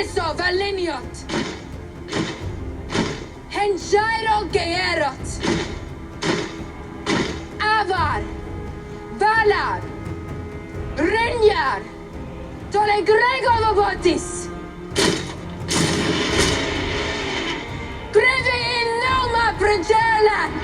Eso Valiniot. Henjairo Geerot. Avar. Valar. Renjar. Tole Grego Vobotis. Grevi in Noma Pregelat.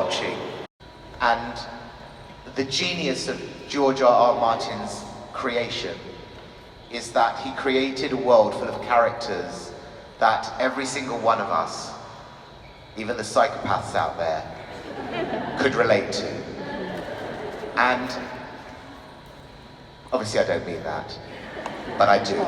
watching. And the genius of George R.R. Martin's creation is that he created a world full of characters that every single one of us, even the psychopaths out there, could relate to. And obviously I don't mean that, but I do.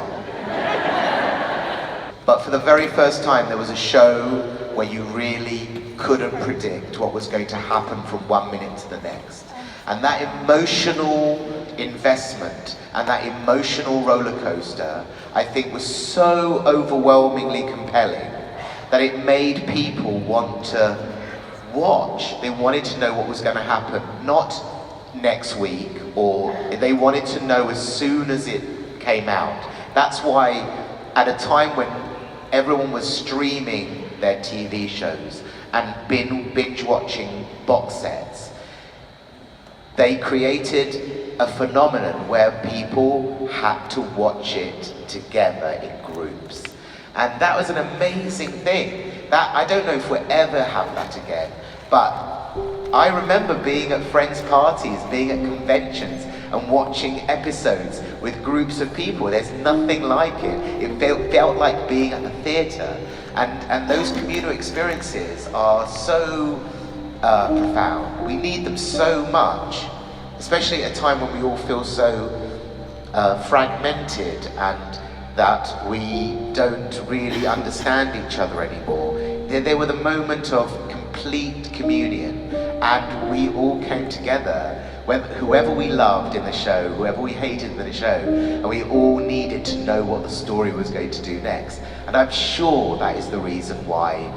But for the very first time, there was a show where you really couldn't predict what was going to happen from 1 minute to the next. And that emotional investment and that emotional roller coaster, I think, was so overwhelmingly compelling that it made people want to watch. They wanted to know what was going to happen, not next week, or they wanted to know as soon as it came out. That's why at a time when everyone was streaming their TV shows and binge watching box sets, they created a phenomenon where people had to watch it together in groups. And that was an amazing thing. That, I don't know if we'll ever have that again, but I remember being at friends' parties, being at conventions, and watching episodes with groups of people. There's nothing like it. It felt like being at the theatre. And those communal experiences are so profound. We need them so much, especially at a time when we all feel so fragmented and that we don't really understand each other anymore. There were the moment of complete communion, and we all came together, whoever we loved in the show, whoever we hated in the show, and we all needed to know what the story was going to do next. And I'm sure that is the reason why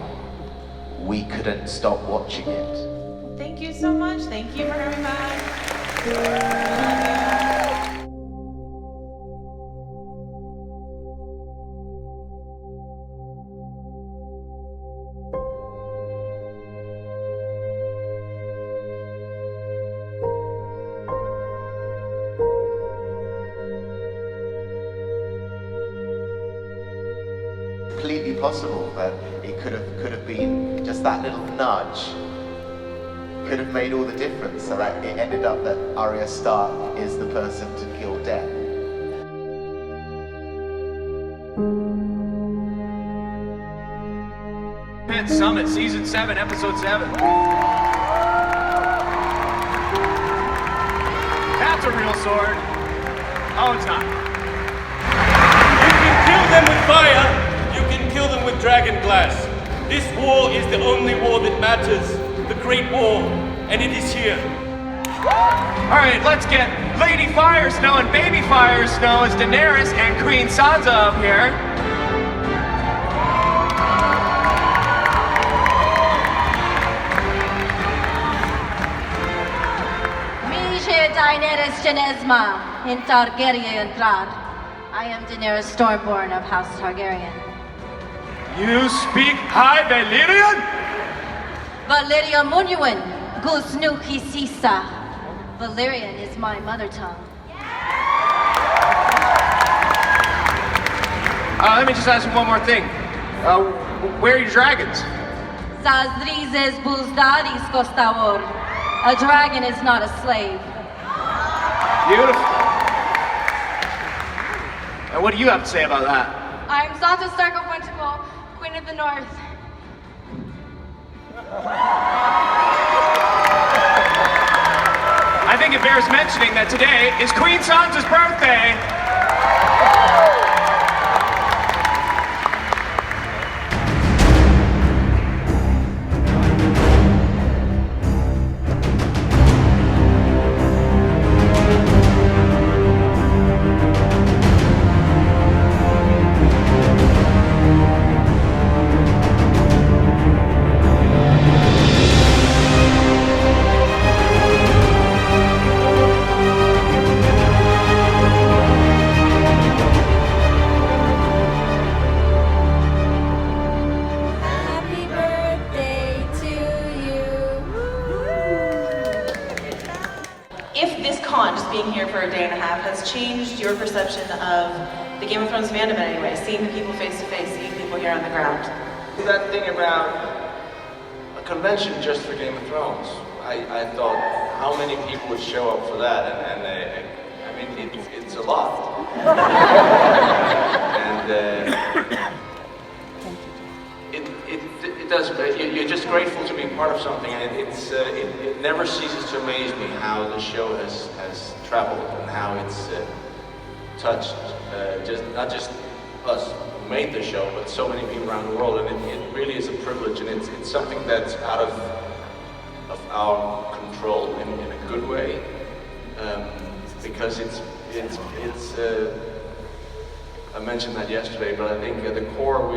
we couldn't stop watching it. Thank you so much. Thank you for coming back. Completely possible that it could have been just that little nudge could have made all the difference, so that it ended up that Arya Stark is the person to kill death. Pit Summit, Season 7, Episode 7. That's a real sword. Oh, it's not. You can kill them with fire. You can kill them with dragon glass. This war is the only war that matters. The Great War, and it is here. Alright, let's get Lady Fire Snow and Baby Fire Snow as Daenerys and Queen Sansa up here. Mije Daenerys Genesma in Targaryen entrar. I am Daenerys Stormborn of House Targaryen. You speak High Valyrian? Valyria Munuin, Gusnuki Sisa. Valyrian is my mother tongue. Let me just ask you one more thing. Where are your dragons? Zazrizes Buzdaris Costavor. A dragon is not a slave. Beautiful. And what do you have to say about that? I'm Sansa Stark of Winterfell, Queen of the North. I think it bears mentioning that today is Queen Sansa's birthday. If this con, just being here for a day and a half, has changed your perception of the Game of Thrones fandom in any way, seeing the people face to face, seeing people here on the ground. That thing about convention just for Game of Thrones. I thought, how many people would show up for that? And I mean, it's a lot. And it does. You're just grateful to be part of something, and it never ceases to amaze me how the show has traveled and how it's touched not just us who made the show, but so many people around the world, and it really is a privilege, and it's something that's out of our control in a good way, because it's I mentioned that yesterday, but I think at the core,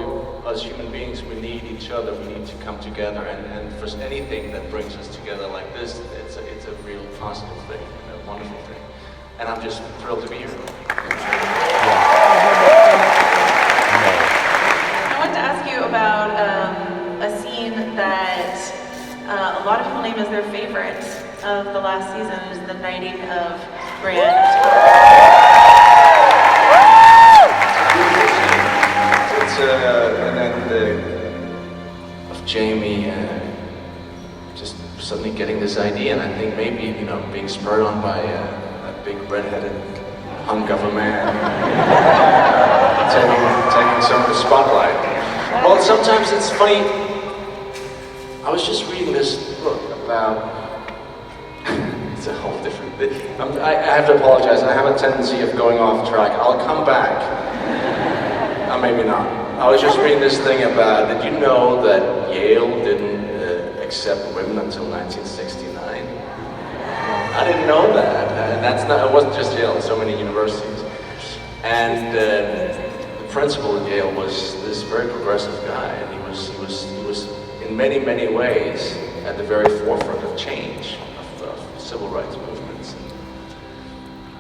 as human beings, we need each other. We need to come together, and for anything that brings us together like this, it's a real positive thing, and a wonderful thing. And I'm just thrilled to be here. I wanted to ask you about a scene that a lot of people name as their favorite of the last season, is the knighting of Bran. And then of Jamie just suddenly getting this idea, and I think maybe, being spurred on by a big red-headed hunk of a man taking some of the spotlight. Well, sometimes it's funny. I was just reading this book about, it's a whole different thing. I have to apologize, I have a tendency of going off track. I'll come back. Maybe not. I was just reading this thing about, did you know that Yale didn't accept women until 1969? I didn't know that. It wasn't just Yale, so many universities. And the principal at Yale was this very progressive guy, and he was in many, many ways at the very forefront of change, of civil rights movements.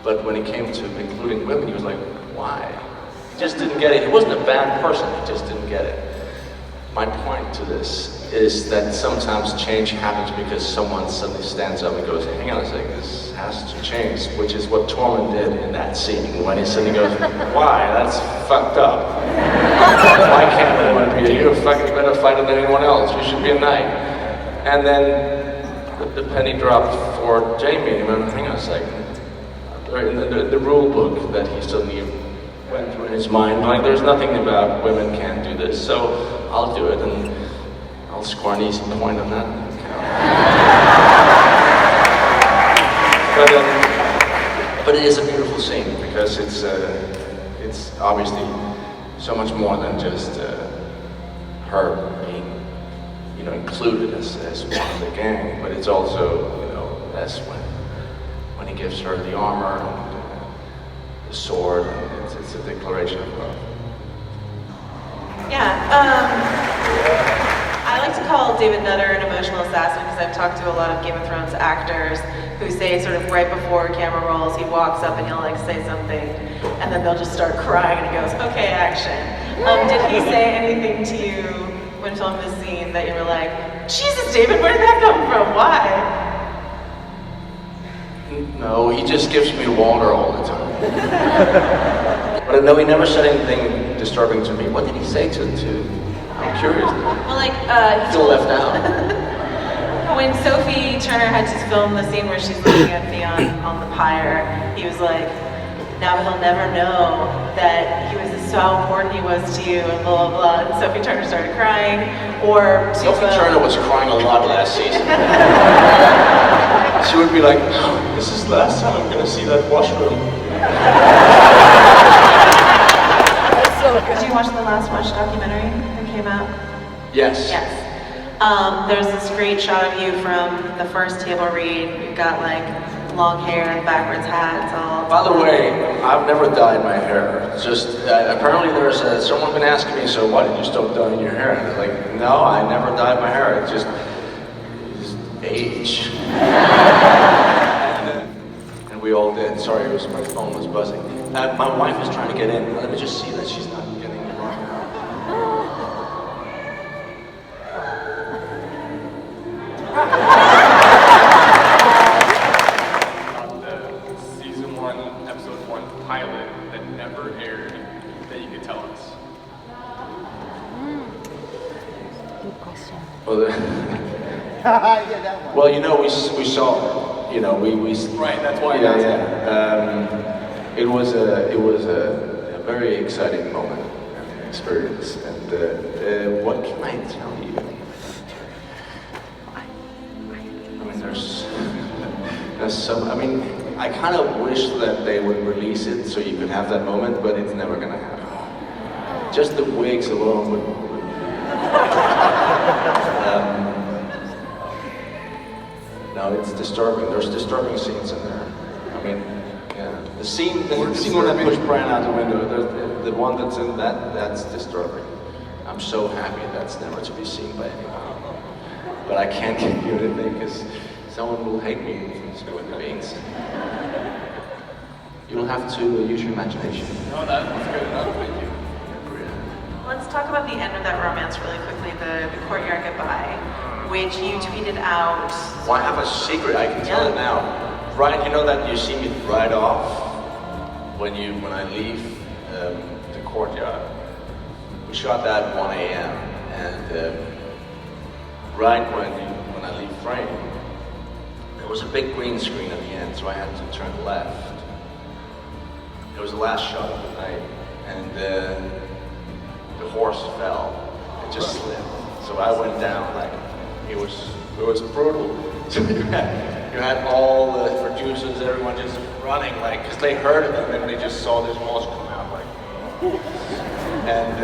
But when it came to including women, he was like, why? He just didn't get it. He wasn't a bad person, he just didn't get it. My point to this is that sometimes change happens because someone suddenly stands up and goes, hang on a second, this has to change, which is what Tormund did in that scene, when he suddenly goes, why? That's fucked up. Why can't anyone be? You're fucking better fighter than anyone else. You should be a knight. And then the penny dropped for Jamie, and went, hang on a second. The rule book that he suddenly went through in his mind, like, there's nothing about women can't do this, so I'll do it, and I'll score an easy point on that. But it is a beautiful scene because it's obviously so much more than just her being, included as one of the gang, but it's also, that's when he gives her the armor and the sword, and it's a declaration of love. Yeah, I like to call David Nutter an emotional assassin because I've talked to a lot of Game of Thrones actors who say sort of right before camera rolls, he walks up and he'll say something, and then they'll just start crying and he goes, okay, action. Did he say anything to you when filming this scene that you were like, Jesus, David, where did that come from? Why? No, he just gives me water all the time. But no, he never said anything disturbing to me. What did he say to I'm curious. Well, I feel left out. When Sophie Turner had to film the scene where she's looking at Theon on the pyre, he was like, now he'll never know that how important he was to you, and blah, blah, blah. And Sophie Turner started crying, or... Sophie Turner was crying a lot last season. She would be like, oh, this is the last time I'm going to see that washroom. Did you watch the Last Watch documentary that came out? Yes. Yes. There's this great shot of you from the first table read. You've got long hair and backwards hats. By the way, I've never dyed my hair. It's just apparently there's someone been asking me, so why did you stop dyeing your hair? And I'm like, no, I never dyed my hair. It's just age. and we all did. Sorry, my phone was buzzing. My wife is trying to get in. Let me just see that she's not getting it wrong. Season 1, episode 1 pilot that never aired that you could tell us? Good question. Well, Well, you know, we saw, you know, we Right, that's why I yeah, asked yeah. It was a very exciting moment and experience. And what can I tell you? I mean, there's some. I mean, I kind of wish that they would release it so you could have that moment, but it's never gonna happen. Just the wigs alone would. No, it's disturbing. There's disturbing scenes in there. I mean, yeah. The scene when I push Brian out the window, the one that's in that's disturbing. I'm so happy that's never to be seen by anyone. But I can't give you anything because someone will hate me if it's what it means. You'll have to use your imagination. No, that was good enough. Thank you. Let's talk about the end of that romance really quickly, the courtyard goodbye, which you tweeted out. Well, I have a secret. I can tell it now. Brian, you know that you see me right off when I leave the courtyard. We shot that at 1 a.m. and right when I leave frame, there was a big green screen at the end, so I had to turn left. It was the last shot of the night, and the horse fell. It just slipped. So I went down like it was brutal. So you had all the producers, everyone just running like because they heard it and then they just saw this horse come out like. And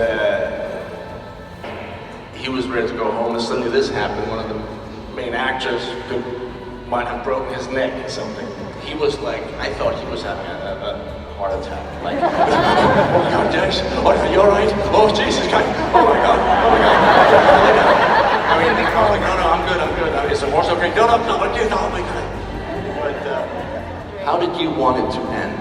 he was ready to go home, and suddenly this happened. One of the main actors might have broken his neck or something. He was like, I thought he was having a heart attack. Like, oh my God, Dennis, oh, are you all right? Oh, Jesus Christ, oh my God, oh my God. I mean, they call like, no, I'm good. Is the horse okay? No, oh my God. But how did you want it to end?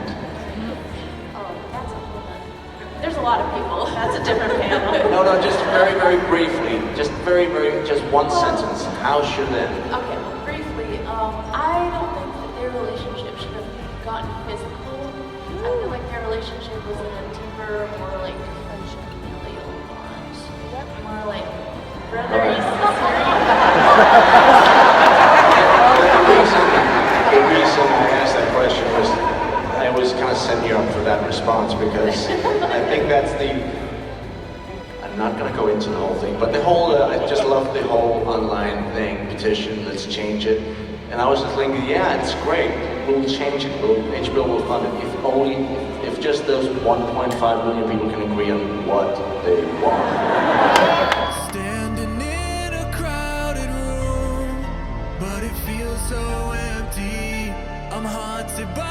There's a lot of people. That's a different panel. No, just very, very briefly, just one sentence. How should it end? Okay, well, briefly, I don't think that their relationship should have gotten physical. I feel like their relationship was in a deeper, more like familial bond. More like brotherly The reason I asked that question was I was kind of setting you up for that response because I think that's I'm not going to go into the whole thing, but the whole, I just love the whole online thing, petition, let's change it. And I was just thinking, yeah, it's great, we'll change it, HBO will fund it, if just those 1.5 million people can agree on what they want. Standing in a crowded room, but it feels so empty. I'm haunted by